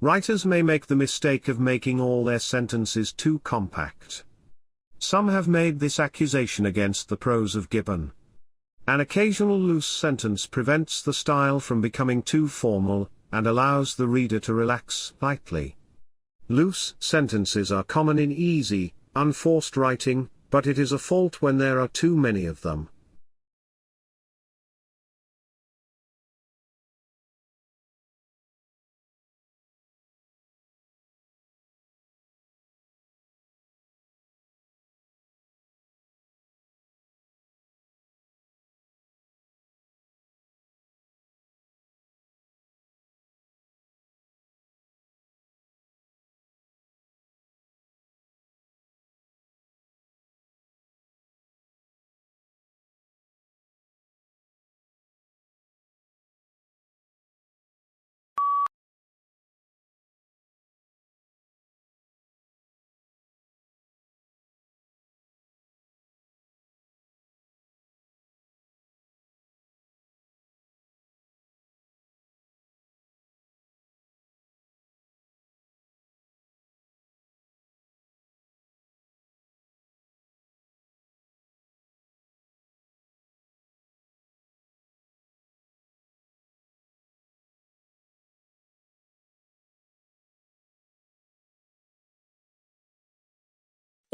Writers may make the mistake of making all their sentences too compact. Some have made this accusation against the prose of Gibbon. An occasional loose sentence prevents the style from becoming too formal, and allows the reader to relax lightly. Loose sentences are common in easy, unforced writing, but it is a fault when there are too many of them.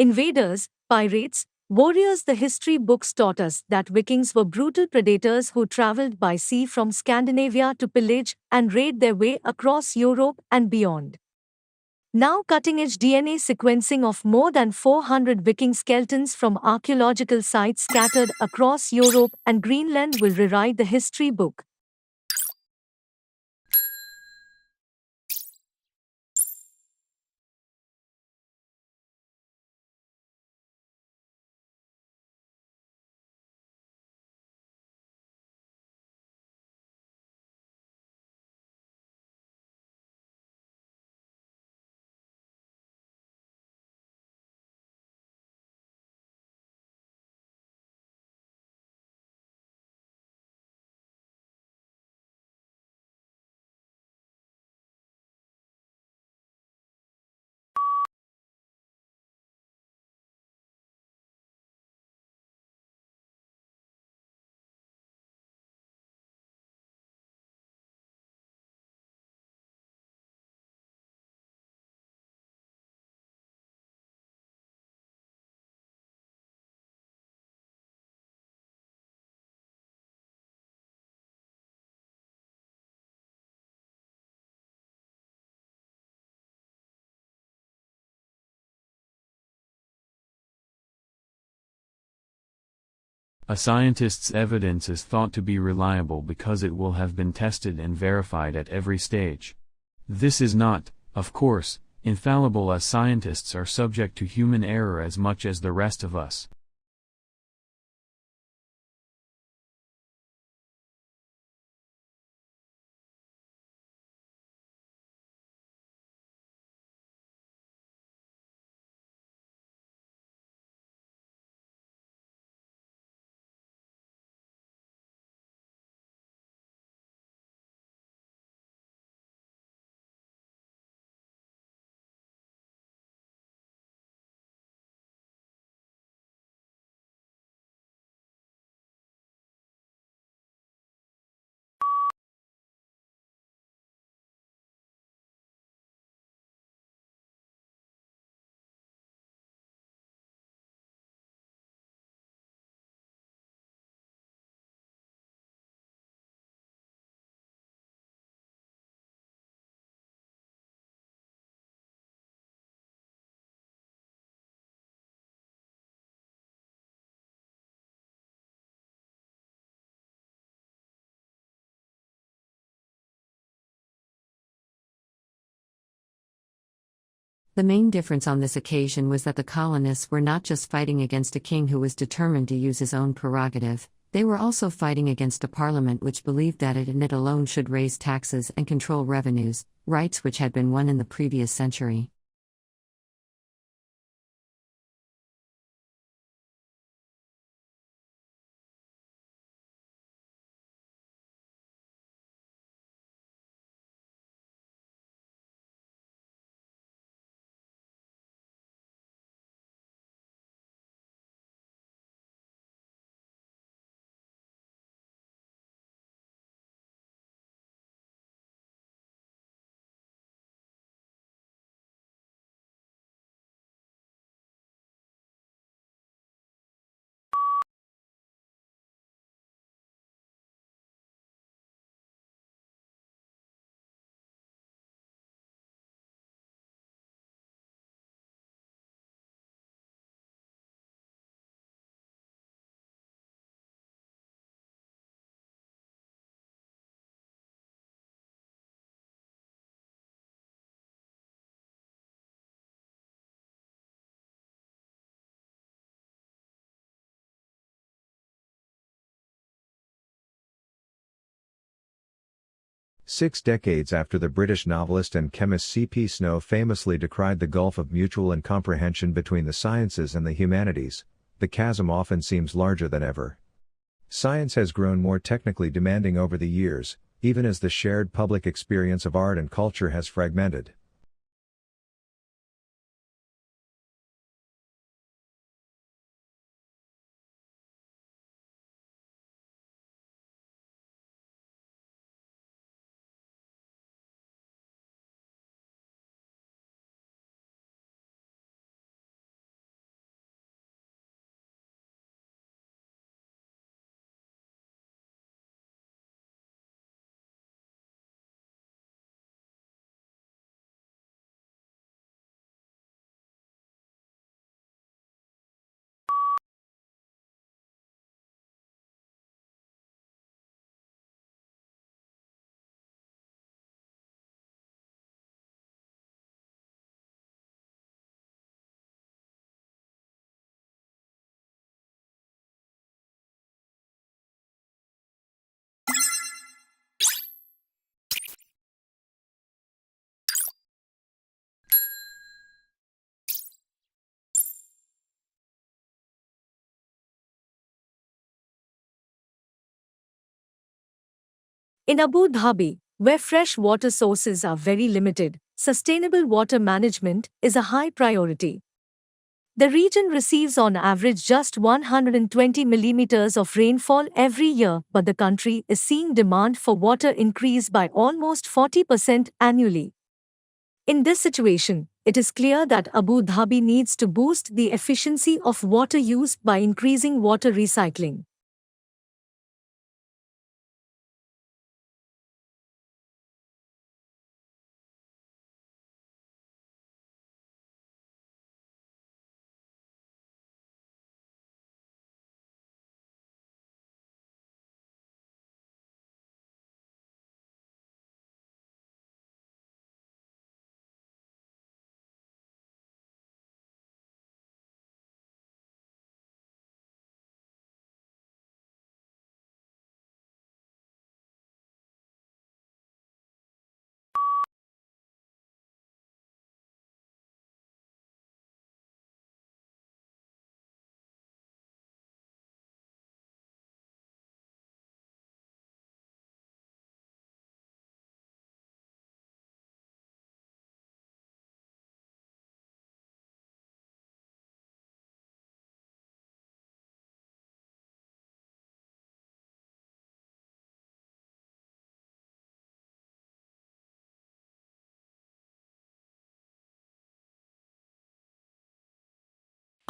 Invaders, pirates, warriors. The history books taught us that Vikings were brutal predators who traveled by sea from Scandinavia to pillage and raid their way across Europe and beyond. Now, cutting edge DNA sequencing of more than 400 Viking skeletons from archaeological sites scattered across Europe and Greenland will rewrite the history book. A scientist's evidence is thought to be reliable because it will have been tested and verified at every stage. This is not, of course, infallible, as scientists are subject to human error as much as the rest of us. The main difference on this occasion was that the colonists were not just fighting against a king who was determined to use his own prerogative, they were also fighting against a parliament which believed that it and it alone should raise taxes and control revenues, rights which had been won in the previous century. 6 decades after the British novelist and chemist C.P. Snow famously decried the gulf of mutual incomprehension between the sciences and the humanities, the chasm often seems larger than ever. Science has grown more technically demanding over the years, even as the shared public experience of art and culture has fragmented. In Abu Dhabi, where fresh water sources are very limited, sustainable water management is a high priority. The region receives on average just 120 millimeters of rainfall every year, but the country is seeing demand for water increase by almost 40% annually. In this situation, it is clear that Abu Dhabi needs to boost the efficiency of water use by increasing water recycling.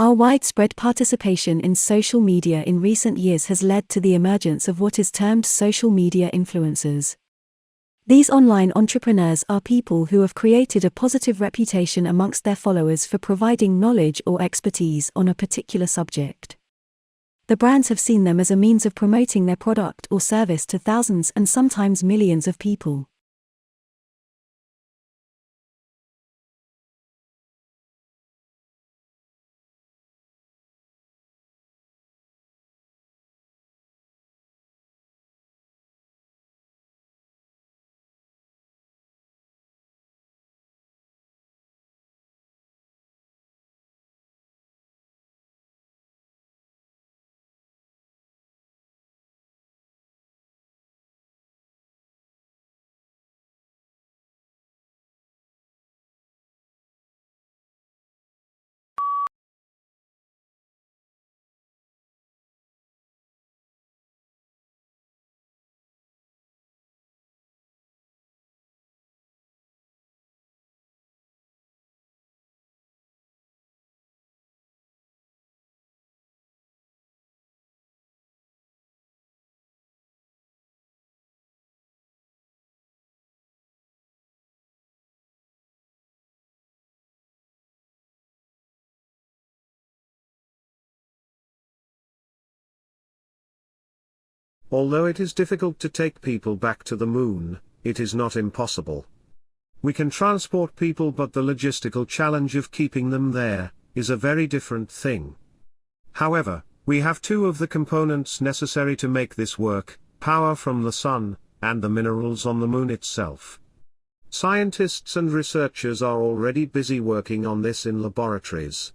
Our widespread participation in social media in recent years has led to the emergence of what is termed social media influencers. These online entrepreneurs are people who have created a positive reputation amongst their followers for providing knowledge or expertise on a particular subject. The brands have seen them as a means of promoting their product or service to thousands and sometimes millions of people. Although it is difficult to take people back to the moon, it is not impossible. We can transport people, but the logistical challenge of keeping them there is a very different thing. However, we have two of the components necessary to make this work: power from the sun and the minerals on the Moon itself. Scientists and researchers are already busy working on this in laboratories.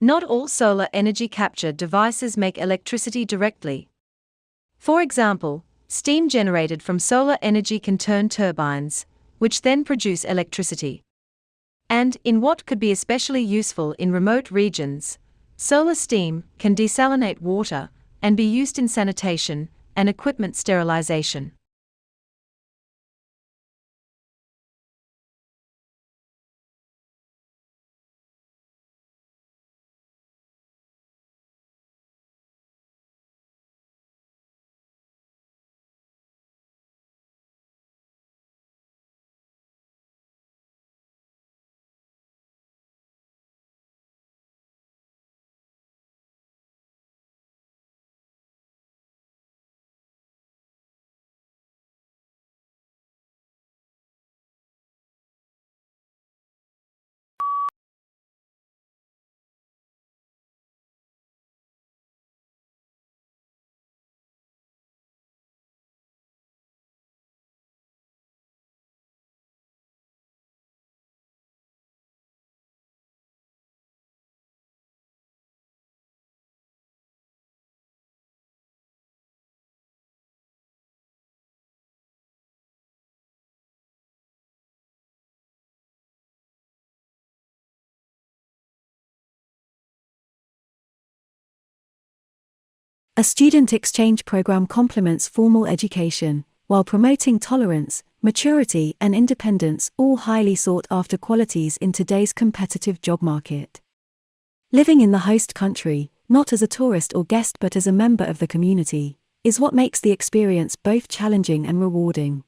Not all solar energy capture devices make electricity directly. For example, steam generated from solar energy can turn turbines, which then produce electricity. And, in what could be especially useful in remote regions, solar steam can desalinate water and be used in sanitation and equipment sterilization. A student exchange program complements formal education, while promoting tolerance, maturity, and independence, all highly sought-after qualities in today's competitive job market. Living in the host country, not as a tourist or guest but as a member of the community, is what makes the experience both challenging and rewarding.